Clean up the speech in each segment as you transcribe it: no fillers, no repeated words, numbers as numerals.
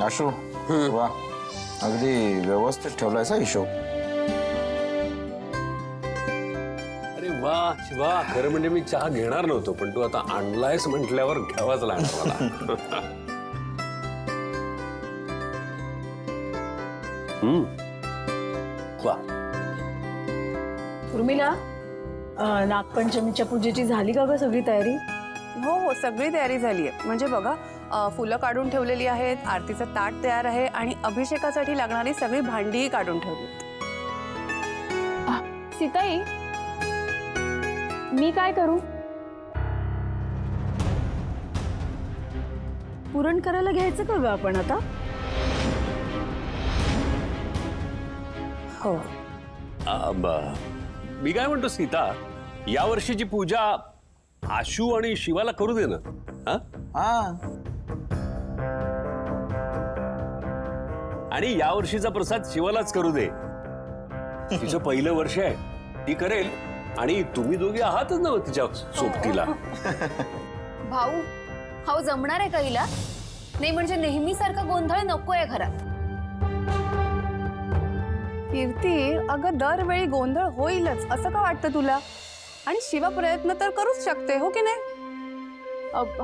आशू वा अगदी व्यवस्थित ठेवलायसा हिशोब. अरे वा शिवा, खरं म्हणजे मी चहा घेणार नव्हतो, पण तू आता आणलायस म्हटल्यावर घ्यावाच लागणार मला. वा. उर्मिला, नागपंचमीच्या पूजेची झाली का ग सगळी तयारी? हो हो, सगळी तयारी झाली आहे. म्हणजे बघा, फुलं काढून ठेवलेली आहेत, आरतीचं ताट तयार आहे आणि अभिषेकासाठी लागणारी सगळी भांडीही काढून ठेवली. सीताई, मी काय करू? पुरण करायला घ्यायचं का ग आपण आता? हो. मी काय म्हणतो सीता, या वर्षीची पूजा आशू आणि शिवाला करू दे ना. हा, आणि या वर्षीचा प्रसाद शिवालाच करू दे. तिचं पहिलं वर्ष आहे, ती करेल. आणि तुम्ही दोघे आहातच ना तिच्या सोबतीला. भाऊ, हा जमणार आहे का हिला? नाही म्हणजे नेहमीसारखा गोंधळ नकोय घरात. कीर्ती, अगं दरवेळी गोंधळ होईलच असं का वाटतं तुला? आणि शिवा प्रयत्न तर करूच शकते, हो की नाही?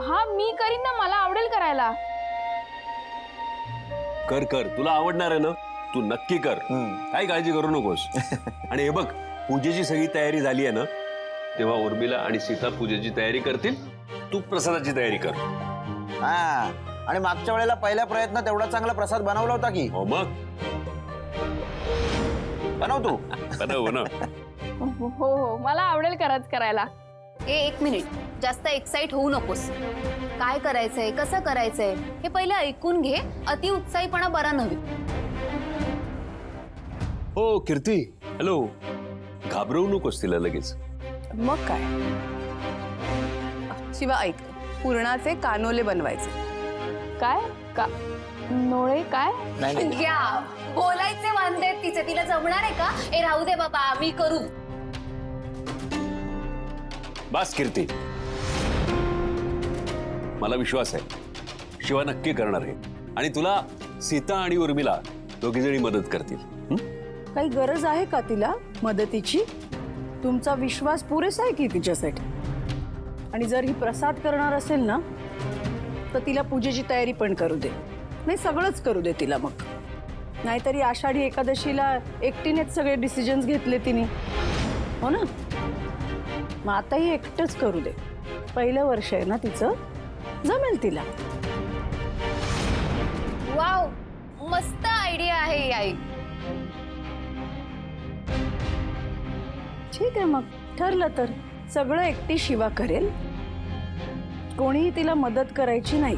हा, मी करीन ना, मला आवडेल करायला. कर कर, तुला आवडणार आहे ना, तू नक्की कर. काही काळजी करू नकोस. आणि हे बघ, पूजेची सगळी तयारी झाली आहे ना, तेव्हा उर्मिला आणि सीता पूजेची तयारी करतील, तू प्रसादाची तयारी कर. हा. आणि मागच्या वेळेला पहिल्या प्रयत्नात एवढा चांगला प्रसाद बनवला होता की. हो मग बनव तू. बनव बनव. हो हो, मला आवडेल करायला. एक मिनिट, जास्त एक्साइट होऊ नकोस. काय करायचंय, कसं करायचंय हे पहिले ऐकून घे. अति उत्साहीपणा बरा नव्हे. हो कीर्ती, हॅलो. घाबरवू नकोस तिला लगेच. मग काय. शिवा ऐक, पुरणाचे कानोले बनवायचे. काय का नोळे काय? नाही घ्या, बोलायचे वांदे तिचे. तिला जमणार आहे का? ए राहू दे बाबा, मी करू. बस कीर्ती, मला विश्वास आहे शिवा नक्की करणार आहे. आणि तुला सीता आणि उर्मिला दोघी जणी मदत करतील. काही गरज आहे का तिला मदतीची? तुमचा विश्वास पुरेसा आहे की तिच्यासाठी? आणि जर ही प्रसाद करणार असेल ना, तर तिला पूजेची तयारी पण करू दे. नाही, सगळंच करू दे तिला. मग नाहीतरी आषाढी एकादशीला एकटीनेच सगळे डिसिजन्स घेतले तिने, हो ना? मग आताही एकटंच करू दे. पहिलं वर्ष आहे ना तिचं, जमेल तिला. वाव, मस्त आयडिया आहे ही आई. ठीक आहे, मग ठरलं तर सगळं एकटी शिवा करेल. कोणीही तिला मदत करायची नाही.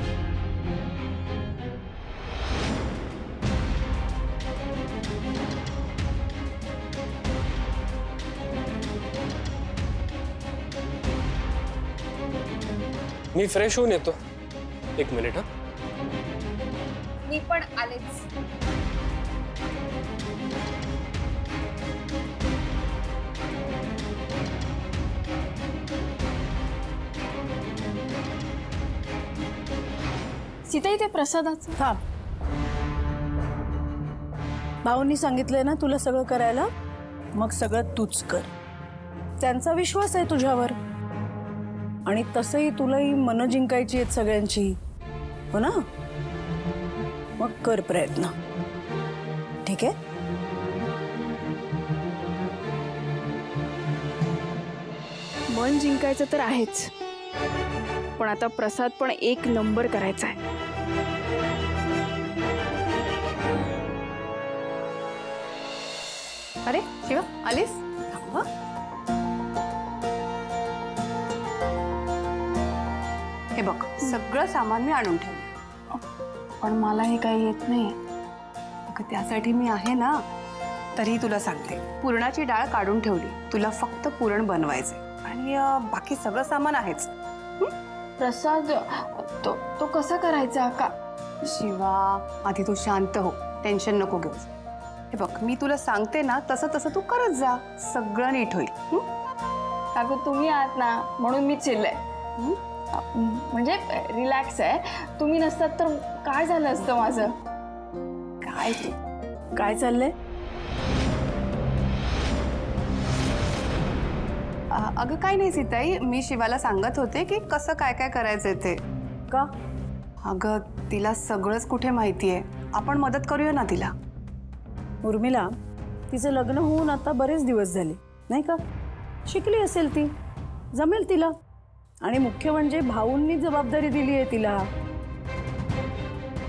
मी फ्रेश होऊन येतो. एक मिनिट. हा, मी पण आलेच. सीताई, ते प्रसादाचं. हा, भाऊंनी सांगितलंय ना तुला सगळं करायला, मग सगळं तूच कर. त्यांचा विश्वास आहे तुझ्यावर. आणि तसंही तुलाही मन जिंकायची आहेत सगळ्यांची, हो ना? मग कर प्रयत्न. ठीक आहे? मन जिंकायचं तर आहेच, पण आता प्रसाद पण एक नंबर करायचा आहे. अरे शिवा, आलीस? थांब. हे बघ, सगळं सामान मी आणून ठेवलं. पण मला हे काही येत नाही. अगं, त्यासाठी मी आहे ना. तरी तुला सांगते, पुरणाची डाळ काढून ठेवली. तुला फक्त पुरण बनवायचे आणि बाकी सगळं सामान आहेच. प्रसाद तो कसा करायचा का? शिवा, आधी तू शांत हो, टेन्शन नको घेऊ. हे बघ, मी तुला सांगते ना, तसं तसं तू करत जा, सगळं नीट होईल. काकू, तुम्ही आहात ना म्हणून मी चिल्लय. म्हणजे रिलॅक्स आहे. तुम्ही नसतात तर काय झालं असतं माझं? काय तू काय चाललंय? अगं काय नाही सीताई, मी शिवाला सांगत होते की कसं काय काय करायचंय ते. का? अगं तिला सगळंच कुठे माहिती आहे, आपण मदत करूया ना तिला. उर्मिला, तिचं लग्न होऊन आता बरेच दिवस झाले नाही का? शिकली असेल ती, जमेल तिला. आणि मुख्य म्हणजे भाऊंनी जबाबदारी दिली आहे तिला,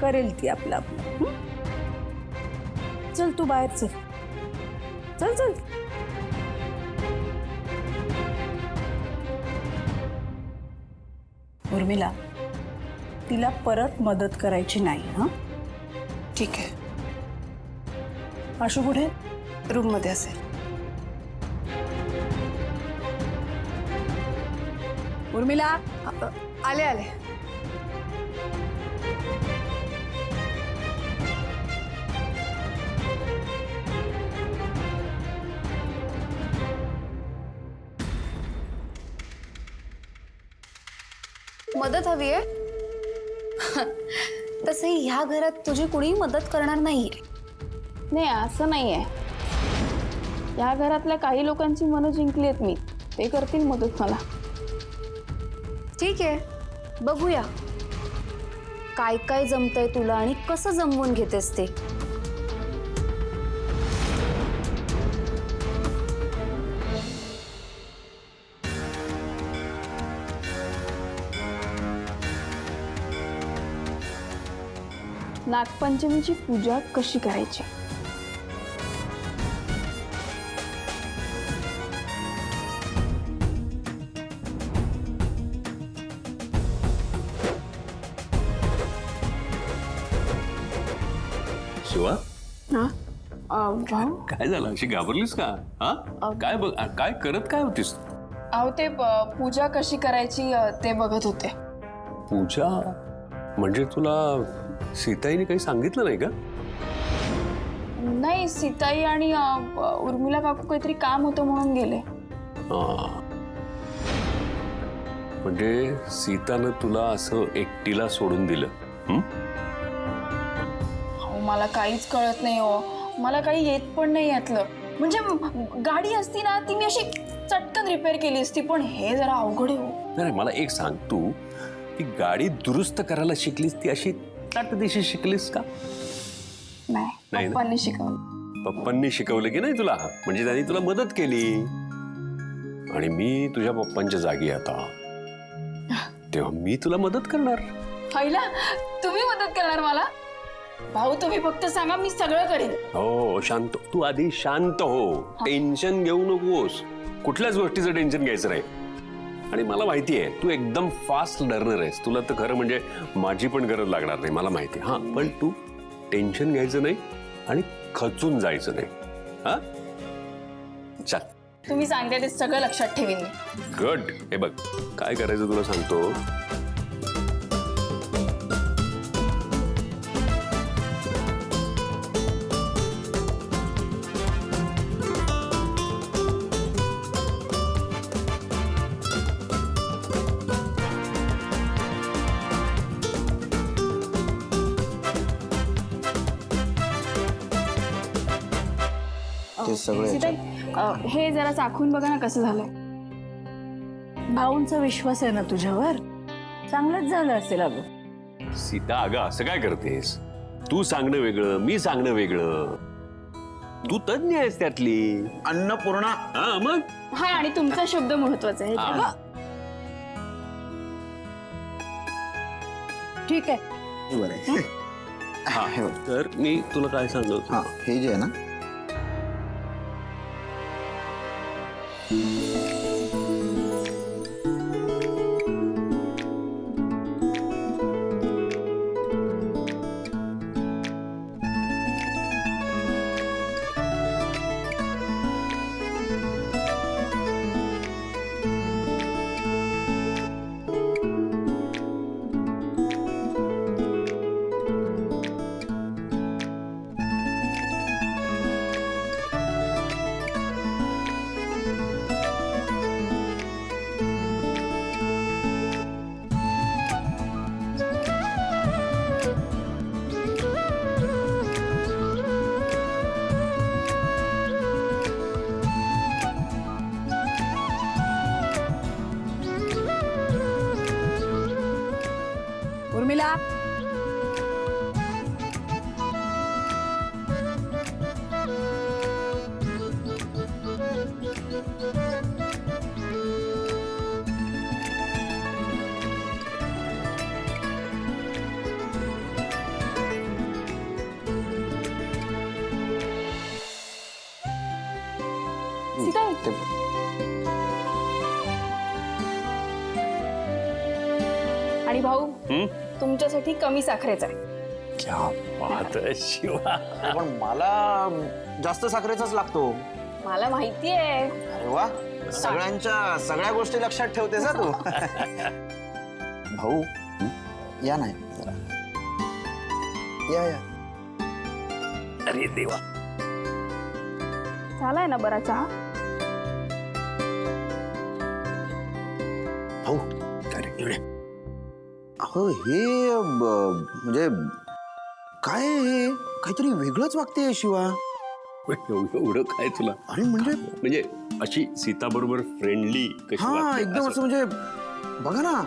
करेल ती आपलं आपलं. चल तू बाहेर चल, चल चल. उर्मिला, तिला परत मदत करायची नाही. हा, ठीक आहे. आशू कुठे? रूम मध्ये असेल. उर्मिला, आले आले. मदत हवी आहे? तसंही ह्या घरात तुझी कुणीही मदत करणार नाहीये. नाही असं नाही आहे. या घरातल्या काही लोकांची मनं जिंकली आहेत मी, ते करतील मदत मला. ठीक आहे, बघूया काय काय जमतंय तुला आणि कसं जमवून घेतेस ते. नागपंचमीची पूजा कशी करायची? शिवा, भाऊ, काय झालं? अशी घाबरलीस का? हा, काय बघ, काय करत काय होतीस? अहो ते पूजा कशी करायची ते बघत होते. पूजा म्हणजे तुला सीताईने काही सांगितलं नाही का? नाही, सीताई आणि उर्मिला काकू काहीतरी काम होतं म्हणून गेले. म्हणजे सीतानं तुला असं एकटीला सोडून दिलं? हो, मला काहीच कळत नाही हो. मला काही येत पण नाही यातलं. म्हणजे गाडी असती ना, ती मी अशी चटकन रिपेअर केली असती, पण हे जरा अवघड आहे हो. नाही, मला एक सांग, तू ती गाडी दुरुस्त करायला शिकलीस ती अशी दिवशी शिकलीस का? नाही, नाही ना? पप्पांनी शिकवलं. पप्पांनी शिकवलं की नाही तुला? म्हणजे त्यांनी तुला मदत केली. आणि मी तुझ्या पप्पांच्या जागी आता, तेव्हा मी तुला मदत करणार. पहिला तुम्ही मदत करणार मला? भाऊ तुम्ही फक्त सांगा, मी सगळं करेन. हो, शांत. तू आधी शांत हो, टेन्शन घेऊ नकोस. कुठल्याच गोष्टीचं टेन्शन घ्यायचं नाही. आणि मला माहिती आहे तू एकदम फास्ट लर्नर आहेस, तुला तर खरं म्हणजे माझी पण गरज लागणार नाही, मला माहिती आहे. हा, पण तू टेन्शन घ्यायचं नाही आणि खचून जायचं नाही. हा, चल. तुम्ही सांगते ते सगळं लक्षात ठेवीन मी. गुड. हे बघ, काय करायचं तुला सांगतो. ते सगळे सीताई, हे जरा चाखून बघा ना कसं झालंय. भाऊंचा विश्वास आहे ना तुझ्यावर, चांगलंच झालं असेल. अगं सीता, अगं असं काय करतेस? तू सांगणं वेगळं, मी सांगणं वेगळं. तू तज्ञ आहेस त्यातली. अन्नपूर्णा. हा, मग हा, आणि तुमचा शब्द महत्वाचा आहे. हा. ठीक आहे. बरं आहे. हा, हे बघ. तर मी तुला काय सांगतो. हा, हे जे आहे ना, तिला. सीताई आणि भाऊ तुमच्यासाठी कमी साखरेचा आहे. क्या बात आहे शिवा. पण मला जास्त साखरेचाच लागतो. मला माहिती आहे. अरे वा, सगळ्या गोष्टी लक्षात ठेवतेस हा तू. भाऊ या नाही जरा या या. अरे देवा. झालाय ना बरा चहा. भाऊ अरे एवढे. अहो हे म्हणजे काय हे काहीतरी वेगळंच वागते शिवा. एवढं काय तुला आणि म्हणजे अशी सीता बरोबर फ्रेंडली कशी हा वाटते एकदम असं? असं म्हणजे बघा ना.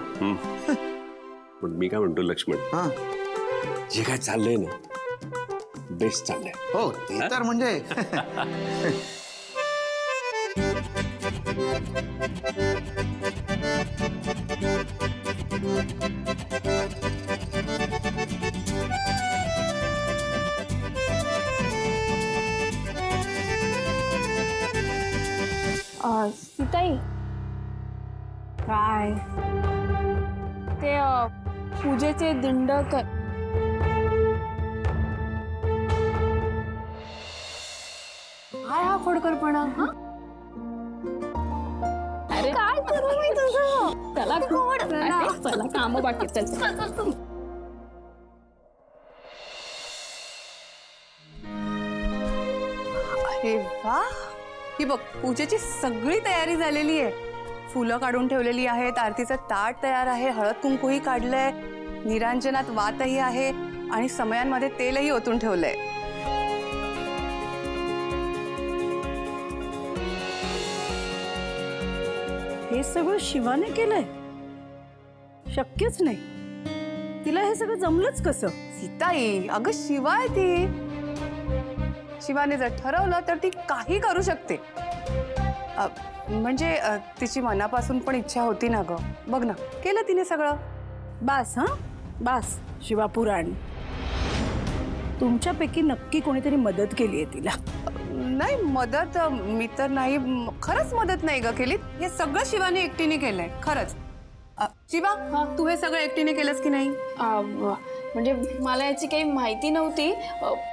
पण मी काय म्हणतो लक्ष्मण, हा जे काय चाललंय ना बेस्ट चाललंय. हो ते तर म्हणजे सीताई काय ते पूजेचे दिंड काय हा खोडकरपणा हा? अरे काय करू मी तुझं. चला चला काम बाकी चल. अरे वा, ही बघ पूजेची सगळी तयारी झालेली आहे. फुलं काढून ठेवलेली आहेत, आरतीचं ताट तयार आहे, हळद कुंकूही काढलंय, निरांजनात वातही आहे आणि समयांमध्ये तेलही ओतून ठेवलंय. हे सगळं शिवाने केलंय? शक्यच नाही. तिला हे सगळं जमलंच कसं? सीताई, अगं शिवा आहे ती. शिवाने जर ठरवलं तर ती काही करू शकते. म्हणजे तिची मनापासून पण इच्छा होती ना ग. बघ ना, केलं तिने सगळं. बास हा बास शिवा पुराण. तुमच्यापैकी नक्की कोणीतरी मदत केली आहे तिला. नाही मदत मी तर नाही, खरंच मदत नाही ग केली. हे सगळं शिवाने एकटीने केलंय खरंच. शिवा, तू हे सगळं एकटीने केलंस की नाही? म्हणजे मला याची काही माहिती नव्हती,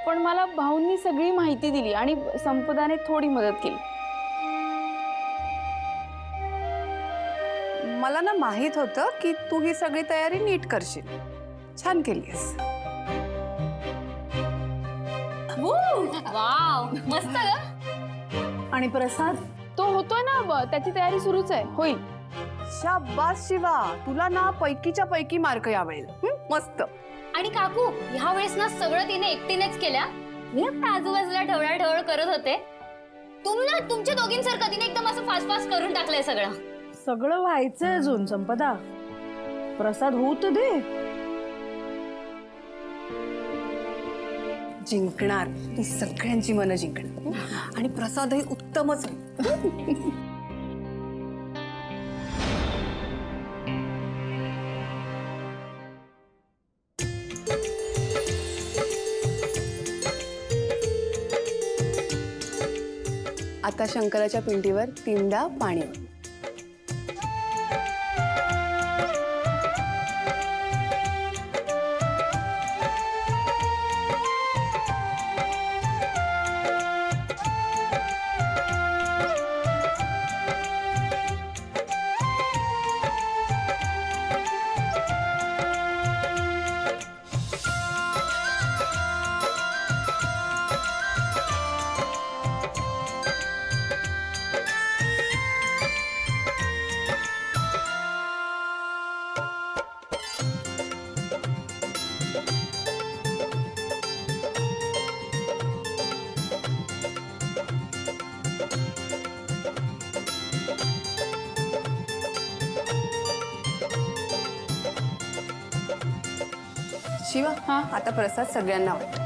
पण मला भाऊंनी सगळी माहिती दिली आणि संपदाने थोडी मदत केली. मला ना माहित होतं की तू ही सगळी तयारी नीट करशील. छान केलीस. वाव मस्त ग. आणि प्रसाद तो होतोय ना, त्याची तयारी सुरूच आहे. होईल. शाबास शिवा, तुला ना पैकीच्या पैकी मार्क यावेळेला. मस्त. आणि काकू ह्या वेळेस ना सगळं तिने एकटीनेच केल्या. मी फक्त आजूबाजूला ढवळाढवळ करत होते. तुमच्या दोघींसारखं तिने एकदम असं फास्ट फास्ट करून टाकलंय सगळं. सगळं व्हायचंय अजून संपदा. प्रसाद होऊ तर दे. जिंकणार ती, सगळ्यांची मनं जिंकणार. आणि प्रसादही उत्तमच होईल. आता शंकराच्या पिंडीवर 3दा पाणी ओत. शिवा आता प्रसाद सगळ्यांना वाट.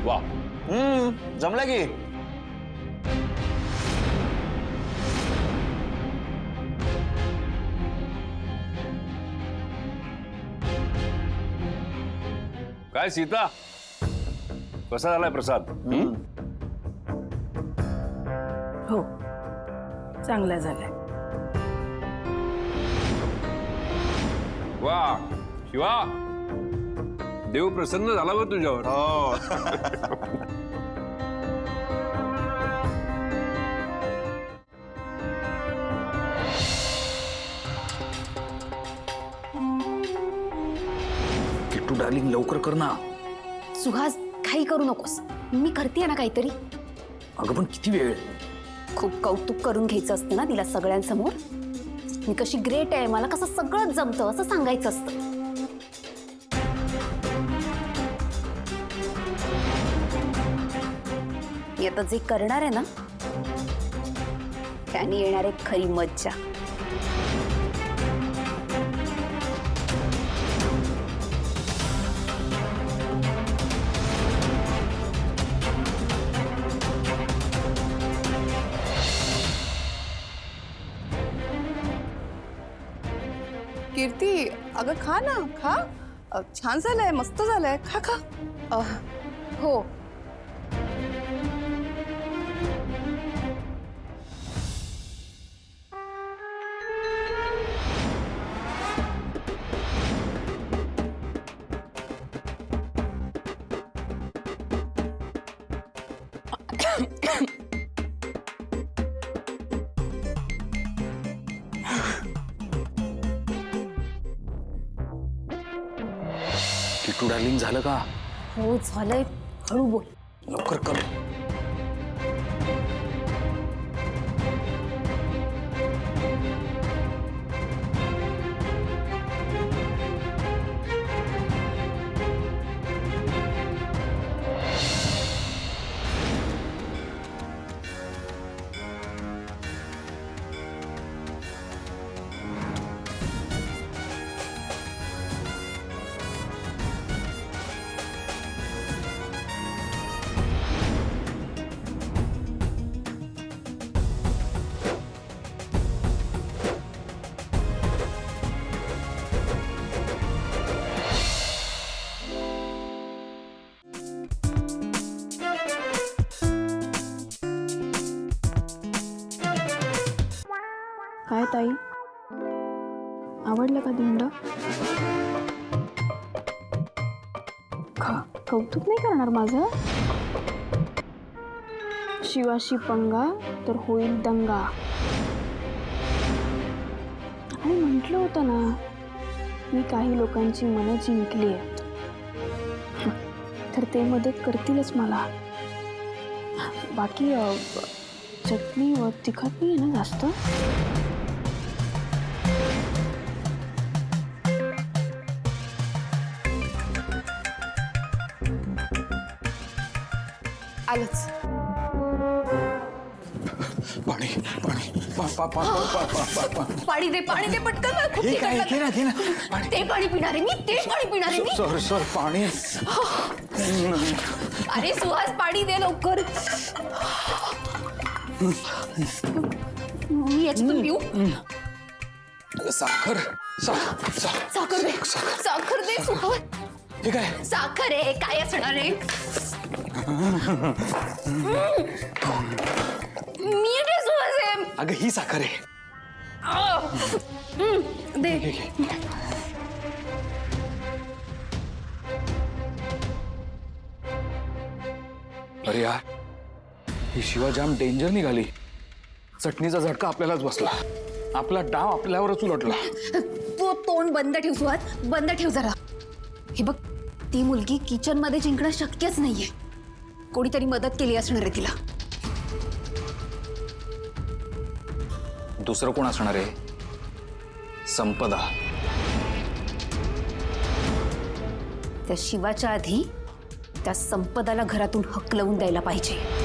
वा. जमलं की. काय सीता, कसा झालाय प्रसाद? हो, चांगला झालाय. वा शिवा, देव प्रसन्न झाला बघ तुझ्यावर. किट्टू डार्लिंग लवकर कर ना. सुहास काही करू नकोस, मी करते ना काहीतरी. अगं पण किती वेळ? खूप कौतुक करून घ्यायचं असतं ना तिला सगळ्यांसमोर. मी कशी ग्रेट आहे, मला कसं सगळं जमतं असं सांगायचं असतं. मी आता जे करणार आहे ना त्याने येणार आहे खरी मज्जा. कीर्ती अगं खा ना, खा. छान झालंय, मस्त झालंय, खा खा. हो, किट्टू डार्लिंग झालं का? हो झालंय. हळू बोल. लवकर कर. काय ताई, आवडलं का दिंड? कौतुक नाही करणार माझं? शिवाशी पंगा तर होईल दंगा. आणि म्हटलं होतं ना मी काही लोकांची मनं जिंकली आहेत, तर ते मदत करतीलच मला. बाकी चटणी व तिखट नाही आहे ना जास्त? आलंच. पाणी पाणी पाणी दे, पाणी दे पटकन. मला खूप हे तिखट काय? लागतं. घे ना घे ना पाणी. ते पाणी पिणार आहे मी, ते पाणी पिणार आहे मी. सर पाणी. अरे सुहास, पाणी दे लवकर. मी याच्यातून पिऊ? साखर. साखर दे, साखर दे सुहास. हे काय? साखर आहे, काय असणार आहे? मीठ आहे सुहास आहे. अगं ही साखर आहे. दे. अरे यार, ही शिवा जाम डेंजर निघाली. चटणीचा झटका आपल्यालाच बसला. आपला डाव आपल्यावरच उलटला. तू तोंड बंद ठेव सुहास, बंद ठेव जरा. हे बघ, ती मुलगी किचन मध्ये जिंकणं शक्यच नाहीये. कोणीतरी मदत केली असणार आहे तिला. दुसरं कोण असणार आहे? संपदा. त्या शिवाच्या आधी त्या संपदाला घरातून हकलवून द्यायला पाहिजे.